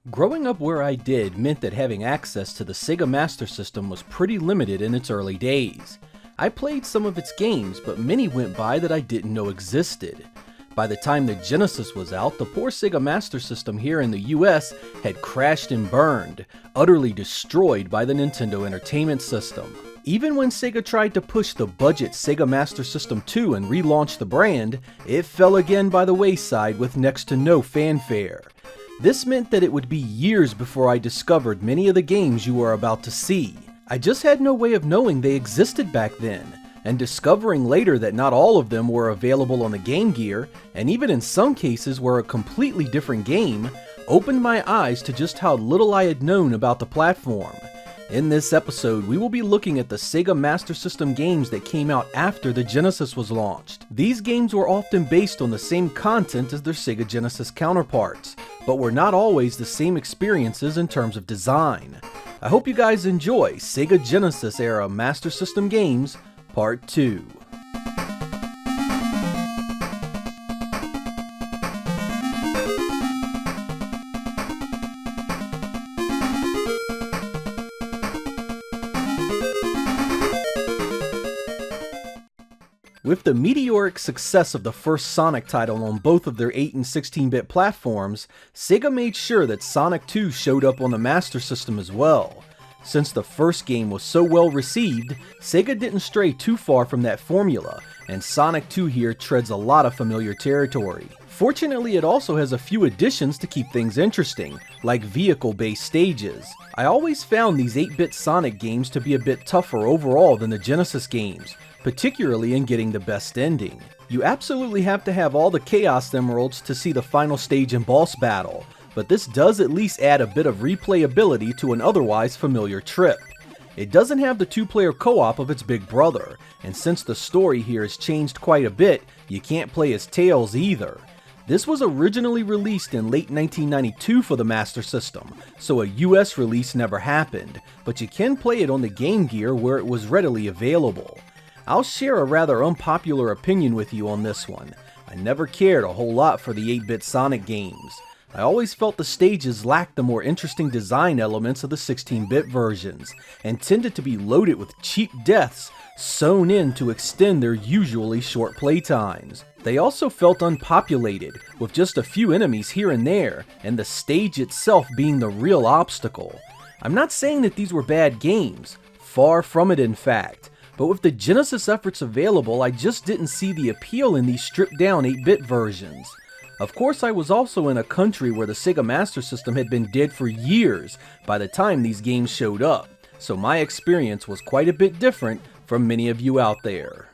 Growing up where I did meant that having access to the Sega Master System was pretty limited in its early days. I played some of its games, but many went by that I didn't know existed. By the time the Genesis was out, the poor Sega Master System here in the US had crashed and burned, utterly destroyed by the Nintendo Entertainment System. Even when Sega tried to push the budget Sega Master System 2 and relaunch the brand, it fell again by the wayside with next to no fanfare. This meant that it would be years before I discovered many of the games you are about to see. I just had no way of knowing they existed back then, and discovering later that not all of them were available on the Game Gear, and even in some cases were a completely different game, opened my eyes to just how little I had known about the platform. In this episode, we will be looking at the Sega Master System games that came out after the Genesis was launched. These games were often based on the same content as their Sega Genesis counterparts, but were not always the same experiences in terms of design. I hope you guys enjoy Sega Genesis era Master System games, Part 2. With the meteoric success of the first Sonic title on both of their 8 and 16-bit platforms, Sega made sure that Sonic 2 showed up on the Master System as well. Since the first game was so well received, Sega didn't stray too far from that formula, and Sonic 2 here treads a lot of familiar territory. Fortunately, it also has a few additions to keep things interesting, like vehicle-based stages. I always found these 8-bit Sonic games to be a bit tougher overall than the Genesis games, particularly in getting the best ending. You absolutely have to have all the Chaos Emeralds to see the final stage and boss battle, but this does at least add a bit of replayability to an otherwise familiar trip. It doesn't have the two-player co-op of its big brother, and since the story here has changed quite a bit, you can't play as Tails either. This was originally released in late 1992 for the Master System, so a US release never happened, but you can play it on the Game Gear where it was readily available. I'll share a rather unpopular opinion with you on this one. I never cared a whole lot for the 8-bit Sonic games. I always felt the stages lacked the more interesting design elements of the 16-bit versions, and tended to be loaded with cheap deaths sewn in to extend their usually short playtimes. They also felt unpopulated, with just a few enemies here and there, and the stage itself being the real obstacle. I'm not saying that these were bad games, far from it in fact. But with the Genesis efforts available, I just didn't see the appeal in these stripped-down 8-bit versions. Of course, I was also in a country where the Sega Master System had been dead for years by the time these games showed up, so my experience was quite a bit different from many of you out there.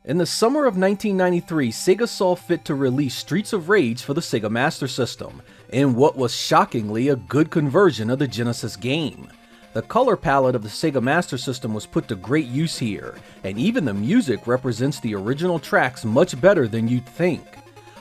In the summer of 1993, Sega saw fit to release Streets of Rage for the Sega Master System, in what was shockingly a good conversion of the Genesis game. The color palette of the Sega Master System was put to great use here, and even the music represents the original tracks much better than you'd think.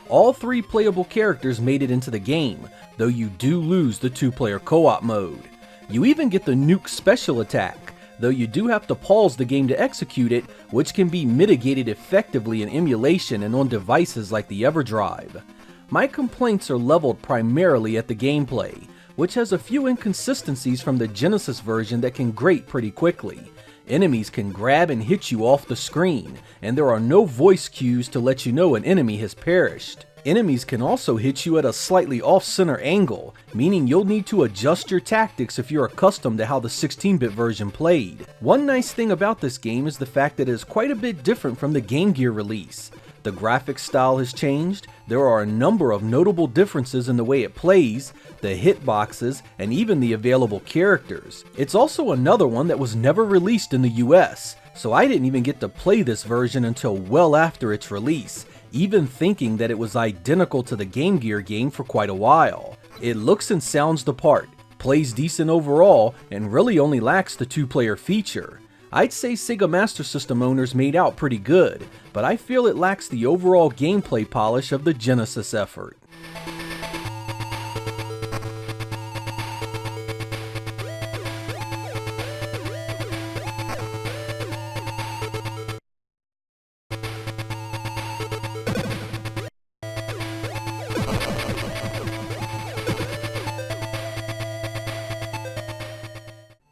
All 3 playable characters made it into the game, though you do lose the 2-player co-op mode. You even get the nuke special attack, though you do have to pause the game to execute it, which can be mitigated effectively in emulation and on devices like the EverDrive. My complaints are leveled primarily at the gameplay, which has a few inconsistencies from the Genesis version that can grate pretty quickly. Enemies can grab and hit you off the screen, and there are no voice cues to let you know an enemy has perished. Enemies can also hit you at a slightly off-center angle, meaning you'll need to adjust your tactics if you're accustomed to how the 16-bit version played. One nice thing about this game is the fact that it is quite a bit different from the Game Gear release. The graphics style has changed, there are a number of notable differences in the way it plays, the hitboxes, and even the available characters. It's also another one that was never released in the US, so I didn't even get to play this version until well after its release, even thinking that it was identical to the Game Gear game for quite a while. It looks and sounds the part, plays decent overall, and really only lacks the 2-player feature. I'd say Sega Master System owners made out pretty good, but I feel it lacks the overall gameplay polish of the Genesis effort.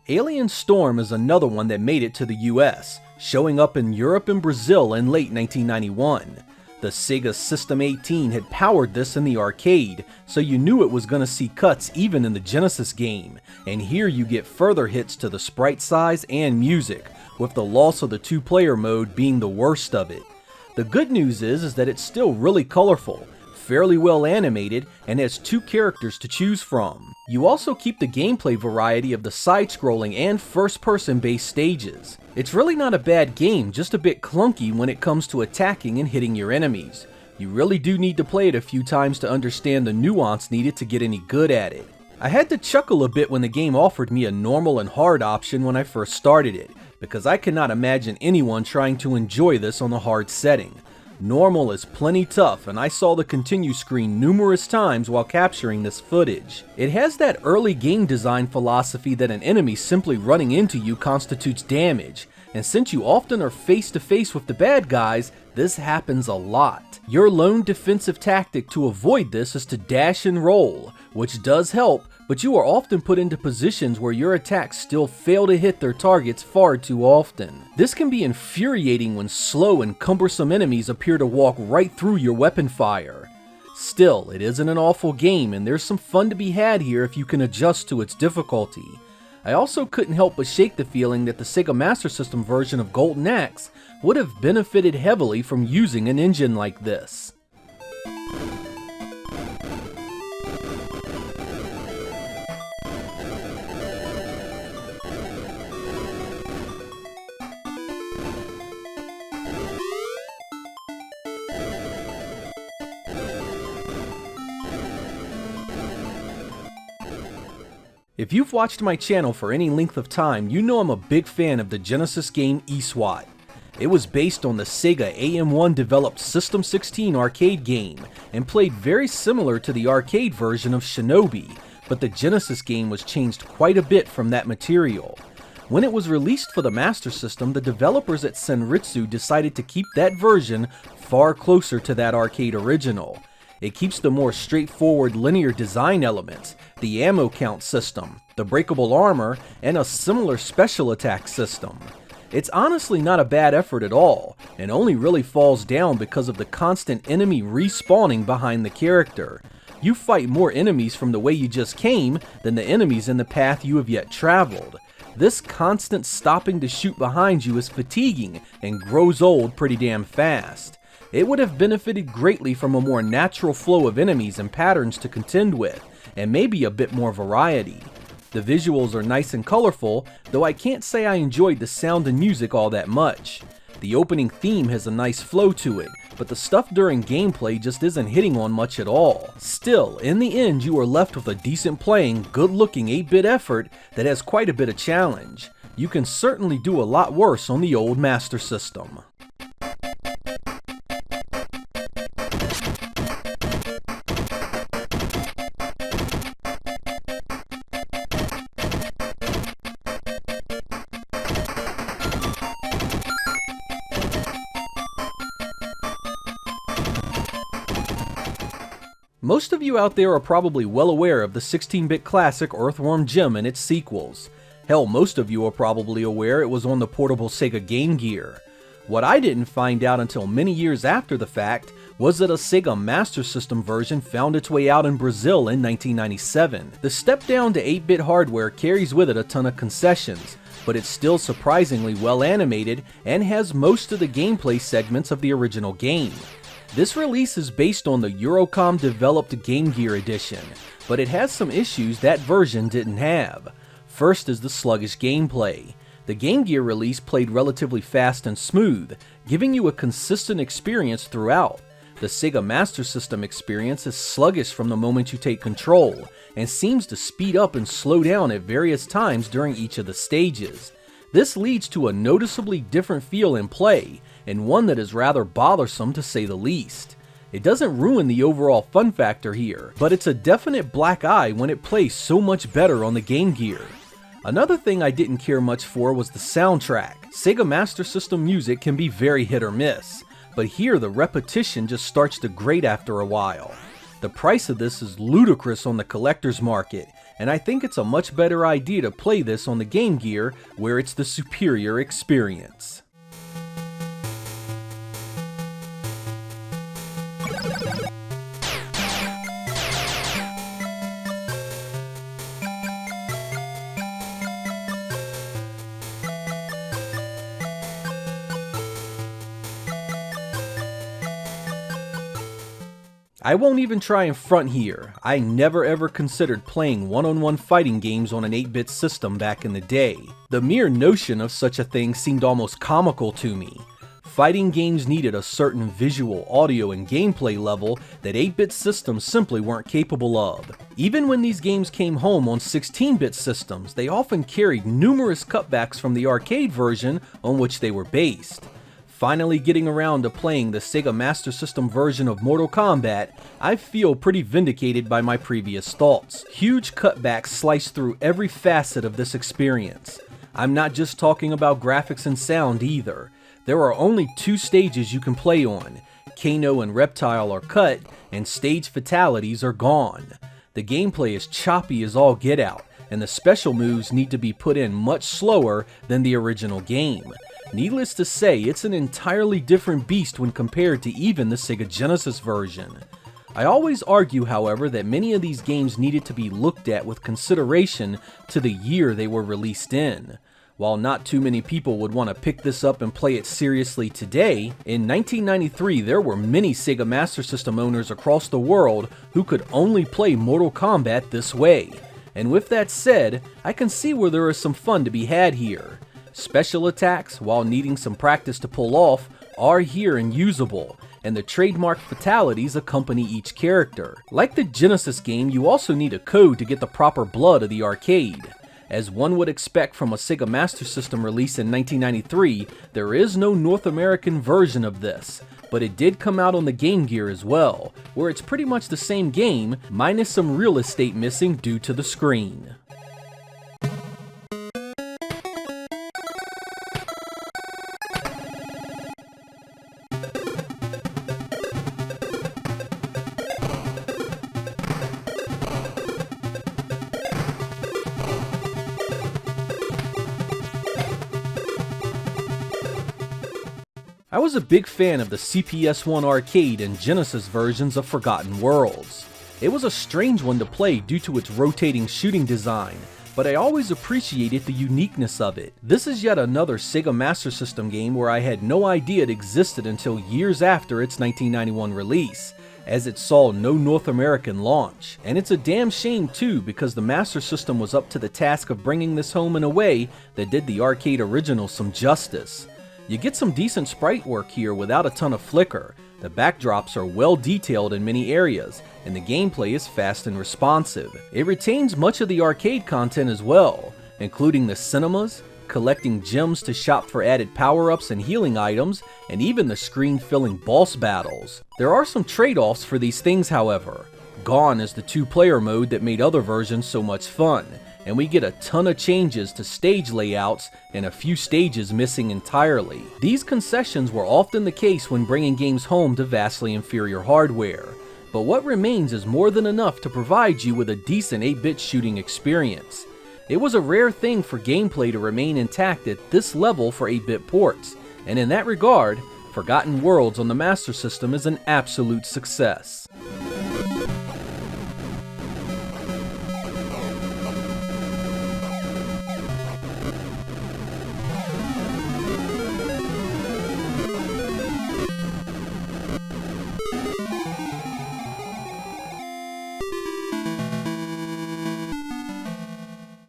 Alien Storm is another one that made it to the US, showing up in Europe and Brazil in late 1991. The Sega System 18 had powered this in the arcade, so you knew it was going to see cuts even in the Genesis game, and here you get further hits to the sprite size and music, with the loss of the two-player mode being the worst of it. The good news is that it's still really colorful, fairly well animated, and has two characters to choose from. You also keep the gameplay variety of the side-scrolling and first-person based stages. It's really not a bad game, just a bit clunky when it comes to attacking and hitting your enemies. You really do need to play it a few times to understand the nuance needed to get any good at it. I had to chuckle a bit when the game offered me a normal and hard option when I first started it, because I cannot imagine anyone trying to enjoy this on a hard setting. Normal is plenty tough, and I saw the continue screen numerous times while capturing this footage. It has that early game design philosophy that an enemy simply running into you constitutes damage, and since you often are face to face with the bad guys, this happens a lot. Your lone defensive tactic to avoid this is to dash and roll, which does help, but you are often put into positions where your attacks still fail to hit their targets far too often. This can be infuriating when slow and cumbersome enemies appear to walk right through your weapon fire. Still, it isn't an awful game, and there's some fun to be had here if you can adjust to its difficulty. I also couldn't help but shake the feeling that the Sega Master System version of Golden Axe would have benefited heavily from using an engine like this. If you've watched my channel for any length of time, you know I'm a big fan of the Genesis game eSWAT. It was based on the Sega AM1 developed System 16 arcade game, and played very similar to the arcade version of Shinobi, but the Genesis game was changed quite a bit from that material. When it was released for the Master System, the developers at Senritsu decided to keep that version far closer to that arcade original. It keeps the more straightforward linear design elements, the ammo count system, the breakable armor, and a similar special attack system. It's honestly not a bad effort at all, and only really falls down because of the constant enemy respawning behind the character. You fight more enemies from the way you just came than the enemies in the path you have yet traveled. This constant stopping to shoot behind you is fatiguing and grows old pretty damn fast. It would have benefited greatly from a more natural flow of enemies and patterns to contend with, and maybe a bit more variety. The visuals are nice and colorful, though I can't say I enjoyed the sound and music all that much. The opening theme has a nice flow to it, but the stuff during gameplay just isn't hitting on much at all. Still, in the end you are left with a decent playing, good-looking 8-bit effort that has quite a bit of challenge. You can certainly do a lot worse on the old Master System. Most of you out there are probably well aware of the 16-bit classic Earthworm Jim and its sequels. Hell, most of you are probably aware it was on the portable Sega Game Gear. What I didn't find out until many years after the fact was that a Sega Master System version found its way out in Brazil in 1997. The step down to 8-bit hardware carries with it a ton of concessions, but it's still surprisingly well animated and has most of the gameplay segments of the original game. This release is based on the Eurocom developed Game Gear edition, but it has some issues that version didn't have. First is the sluggish gameplay. The Game Gear release played relatively fast and smooth, giving you a consistent experience throughout. The Sega Master System experience is sluggish from the moment you take control, and seems to speed up and slow down at various times during each of the stages. This leads to a noticeably different feel in play, and one that is rather bothersome to say the least. It doesn't ruin the overall fun factor here, but it's a definite black eye when it plays so much better on the Game Gear. Another thing I didn't care much for was the soundtrack. Sega Master System music can be very hit or miss, but here the repetition just starts to grate after a while. The price of this is ludicrous on the collector's market, and I think it's a much better idea to play this on the Game Gear where it's the superior experience. I won't even try and front here. I never ever considered playing one-on-one fighting games on an 8-bit system back in the day. The mere notion of such a thing seemed almost comical to me. Fighting games needed a certain visual, audio, and gameplay level that 8-bit systems simply weren't capable of. Even when these games came home on 16-bit systems, they often carried numerous cutbacks from the arcade version on which they were based. Finally getting around to playing the Sega Master System version of Mortal Kombat, I feel pretty vindicated by my previous thoughts. Huge cutbacks slice through every facet of this experience. I'm not just talking about graphics and sound either. There are only 2 stages you can play on. Kano and Reptile are cut, and stage fatalities are gone. The gameplay is choppy as all get out, and the special moves need to be put in much slower than the original game. Needless to say, it's an entirely different beast when compared to even the Sega Genesis version. I always argue, however, that many of these games needed to be looked at with consideration to the year they were released in. While not too many people would want to pick this up and play it seriously today, in 1993 there were many Sega Master System owners across the world who could only play Mortal Kombat this way. And with that said, I can see where there is some fun to be had here. Special attacks, while needing some practice to pull off, are here and usable, and the trademark fatalities accompany each character. Like the Genesis game, you also need a code to get the proper blood of the arcade. As one would expect from a Sega Master System release in 1993, there is no North American version of this, but it did come out on the Game Gear as well, where it's pretty much the same game, minus some real estate missing due to the screen. I was a big fan of the CPS-1 arcade and Genesis versions of Forgotten Worlds. It was a strange one to play due to its rotating shooting design, but I always appreciated the uniqueness of it. This is yet another Sega Master System game where I had no idea it existed until years after its 1991 release, as it saw no North American launch. And it's a damn shame too, because the Master System was up to the task of bringing this home in a way that did the arcade original some justice. You get some decent sprite work here without a ton of flicker, the backdrops are well detailed in many areas, and the gameplay is fast and responsive. It retains much of the arcade content as well, including the cinemas, collecting gems to shop for added power-ups and healing items, and even the screen-filling boss battles. There are some trade-offs for these things, however. Gone is the 2-player mode that made other versions so much fun, and we get a ton of changes to stage layouts and a few stages missing entirely. These concessions were often the case when bringing games home to vastly inferior hardware, but what remains is more than enough to provide you with a decent 8-bit shooting experience. It was a rare thing for gameplay to remain intact at this level for 8-bit ports, and in that regard, Forgotten Worlds on the Master System is an absolute success.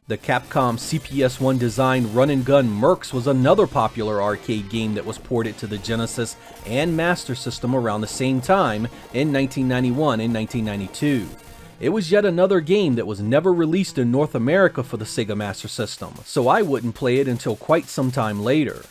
The Capcom CPS-1 design run-and-gun Mechs was another popular arcade game that was ported to the Genesis and Master System around the same time in 1991 and 1992. It was yet another game that was never released in North America for the Sega Master System, so I wouldn't play it until quite some time later.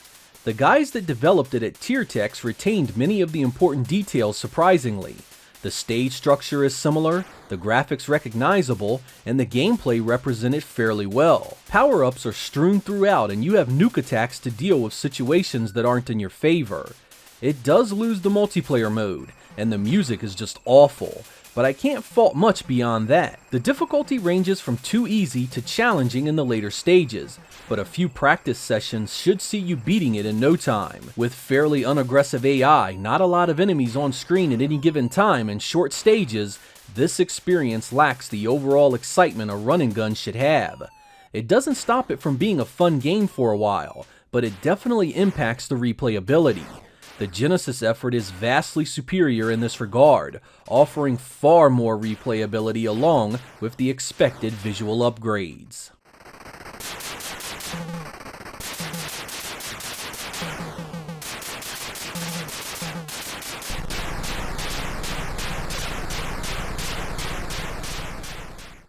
The guys that developed it at Tiertex retained many of the important details surprisingly. The stage structure is similar, the graphics recognizable, and the gameplay represented fairly well. Power-ups are strewn throughout and you have nuke attacks to deal with situations that aren't in your favor. It does lose the multiplayer mode, and the music is just awful, but I can't fault much beyond that. The difficulty ranges from too easy to challenging in the later stages, but a few practice sessions should see you beating it in no time. With fairly unaggressive AI, not a lot of enemies on screen at any given time, and short stages, this experience lacks the overall excitement a run and gun should have. It doesn't stop it from being a fun game for a while, but it definitely impacts the replayability. The Genesis effort is vastly superior in this regard, offering far more replayability along with the expected visual upgrades.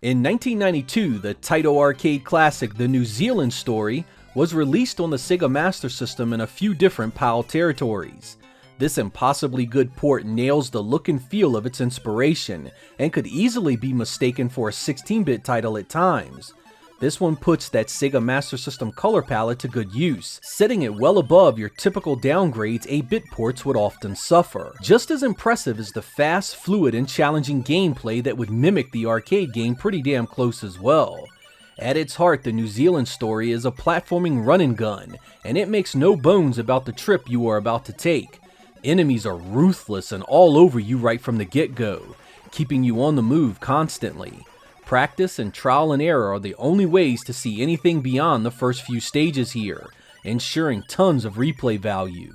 In 1992, the Taito arcade classic The New Zealand Story was released on the Sega Master System in a few different PAL territories. This impossibly good port nails the look and feel of its inspiration, and could easily be mistaken for a 16-bit title at times. This one puts that Sega Master System color palette to good use, setting it well above your typical downgrades 8-bit ports would often suffer. Just as impressive is the fast, fluid, and challenging gameplay that would mimic the arcade game pretty damn close as well. At its heart, the New Zealand Story is a platforming run and gun, and it makes no bones about the trip you are about to take. Enemies are ruthless and all over you right from the get-go, keeping you on the move constantly. Practice and trial and error are the only ways to see anything beyond the first few stages here, ensuring tons of replay value.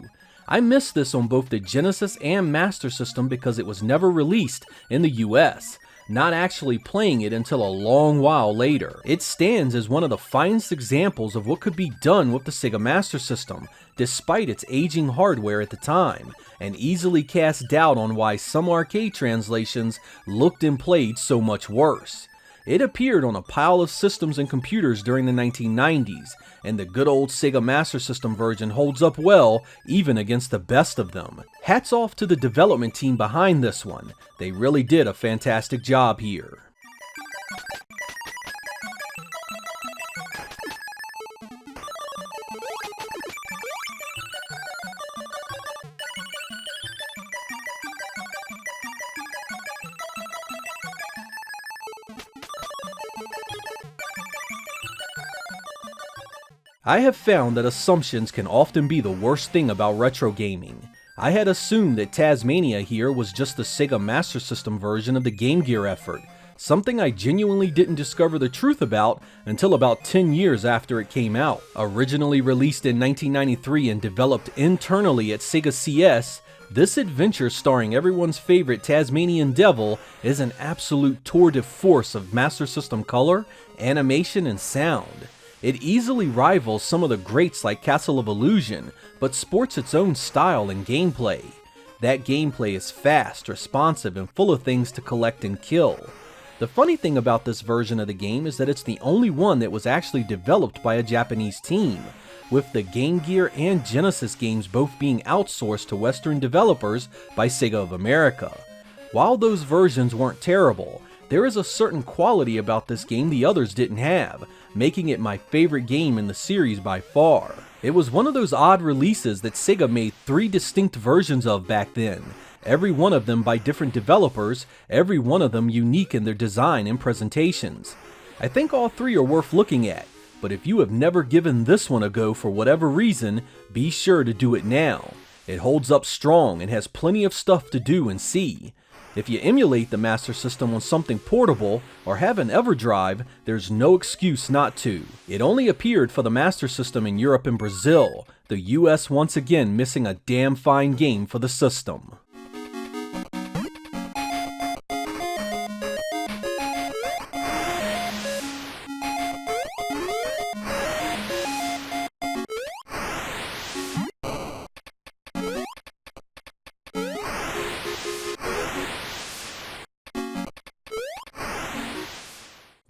I missed this on both the Genesis and Master System because it was never released in the US, not actually playing it until a long while later. It stands as one of the finest examples of what could be done with the Sega Master System, despite its aging hardware at the time, and easily casts doubt on why some arcade translations looked and played so much worse. It appeared on a pile of systems and computers during the 1990s, and the good old Sega Master System version holds up well even against the best of them. Hats off to the development team behind this one, they really did a fantastic job here. I have found that assumptions can often be the worst thing about retro gaming. I had assumed that Tasmania here was just the Sega Master System version of the Game Gear effort, something I genuinely didn't discover the truth about until about 10 years after it came out. Originally released in 1993 and developed internally at Sega CS, this adventure starring everyone's favorite Tasmanian Devil is an absolute tour de force of Master System color, animation, and sound. It easily rivals some of the greats like Castle of Illusion, but sports its own style and gameplay. That gameplay is fast, responsive, and full of things to collect and kill. The funny thing about this version of the game is that it's the only one that was actually developed by a Japanese team, with the Game Gear and Genesis games both being outsourced to Western developers by Sega of America. While those versions weren't terrible, there is a certain quality about this game the others didn't have, making it my favorite game in the series by far. It was one of those odd releases that Sega made 3 distinct versions of back then, every one of them by different developers, every one of them unique in their design and presentations. I think all 3 are worth looking at, but if you have never given this one a go for whatever reason, be sure to do it now. It holds up strong and has plenty of stuff to do and see. If you emulate the Master System on something portable or have an EverDrive, there's no excuse not to. It only appeared for the Master System in Europe and Brazil, the US once again missing a damn fine game for the system.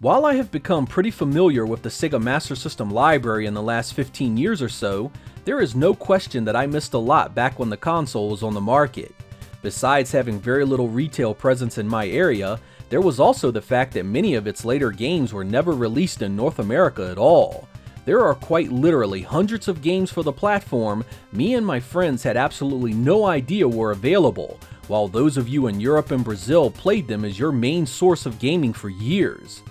While I have become pretty familiar with the Sega Master System library in the last 15 years or so, there is no question that I missed a lot back when the console was on the market. Besides having very little retail presence in my area, there was also the fact that many of its later games were never released in North America at all. There are quite literally hundreds of games for the platform me and my friends had absolutely no idea were available, while those of you in Europe and Brazil played them as your main source of gaming for years.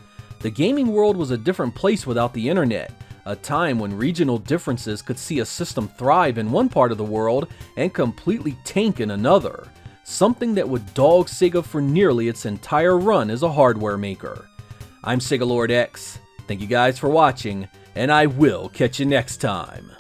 The gaming world was a different place without the internet, a time when regional differences could see a system thrive in one part of the world and completely tank in another, something that would dog Sega for nearly its entire run as a hardware maker. I'm Sega Lord X, thank you guys for watching, and I will catch you next time.